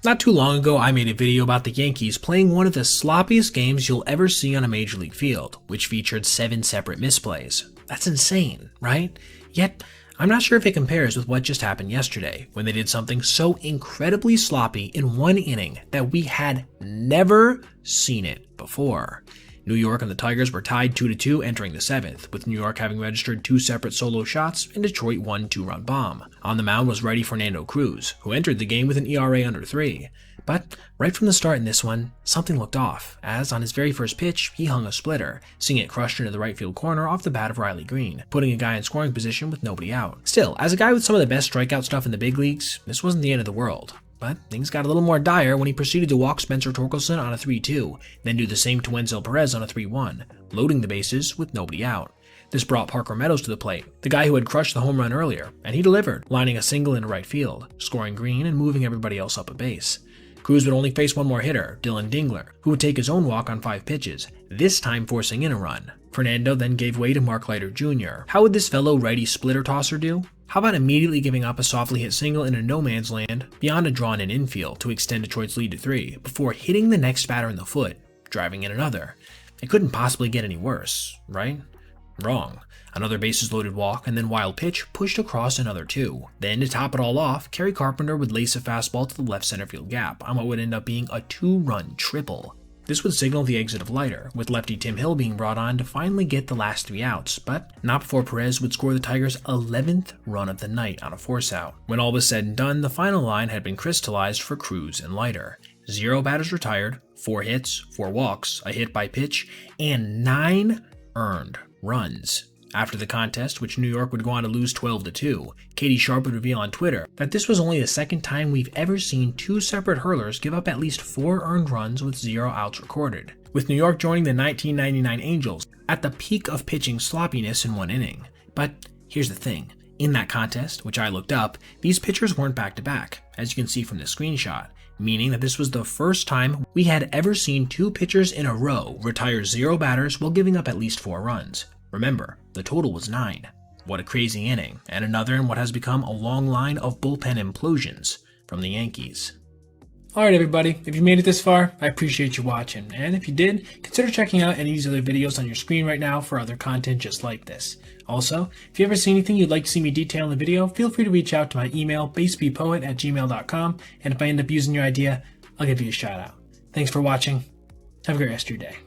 Not too long ago, I made a video about the Yankees playing one of the sloppiest games you'll ever see on a major league field, which featured 7 separate misplays. That's insane, right? Yet, I'm not sure if it compares with what just happened yesterday, when they did something so incredibly sloppy in one inning that we had never seen it before. New York and the Tigers were tied 2-2 entering the 7th, with New York having registered 2 separate solo shots and Detroit 1 2-run bomb. On the mound was righty Fernando Cruz, who entered the game with an ERA under 3. But right from the start in this one, something looked off, as on his very first pitch, he hung a splitter, seeing it crushed into the right field corner off the bat of Riley Green, putting a guy in scoring position with nobody out. Still, as a guy with some of the best strikeout stuff in the big leagues, this wasn't the end of the world. But things got a little more dire when he proceeded to walk Spencer Torkelson on a 3-2, then do the same to Wenzel Perez on a 3-1, loading the bases with nobody out. This brought Parker Meadows to the plate, the guy who had crushed the home run earlier, and he delivered, lining a single into right field, scoring Green and moving everybody else up a base. Cruz would only face one more hitter, Dylan Dingler, who would take his own walk on 5 pitches, this time forcing in a run. Fernando then gave way to Mark Leiter Jr. How would this fellow righty splitter tosser do? How about immediately giving up a softly hit single in a no man's land beyond a drawn-in infield to extend Detroit's lead to 3 before hitting the next batter in the foot, driving in another? It couldn't possibly get any worse, right? Wrong. Another bases-loaded walk and then wild pitch pushed across another 2. Then to top it all off, Kerry Carpenter would lace a fastball to the left center field gap on what would end up being a 2-run triple. This would signal the exit of Leiter, with lefty Tim Hill being brought on to finally get the last 3 outs, but not before Perez would score the Tigers' 11th run of the night on a force-out. When all was said and done, the final line had been crystallized for Cruz and Leiter. 0 batters retired, 4 hits, 4 walks, a hit by pitch, and 9 earned runs. After the contest, which New York would go on to lose 12-2, Katie Sharp would reveal on Twitter that this was only the second time we've ever seen 2 separate hurlers give up at least 4 earned runs with 0 outs recorded, with New York joining the 1999 Angels at the peak of pitching sloppiness in one inning. But here's the thing, in that contest, which I looked up, these pitchers weren't back-to-back, as you can see from this screenshot, meaning that this was the first time we had ever seen 2 pitchers in a row retire 0 batters while giving up at least 4 runs. Remember, the total was 9. What a crazy inning, and another in what has become a long line of bullpen implosions from the Yankees. Alright everybody, if you made it this far, I appreciate you watching, and if you did, consider checking out any of these other videos on your screen right now for other content just like this. Also, if you ever see anything you'd like to see me detail in the video, feel free to reach out to my email, basebeatpoet@gmail.com, and if I end up using your idea, I'll give you a shout out. Thanks for watching, have a great rest of your day.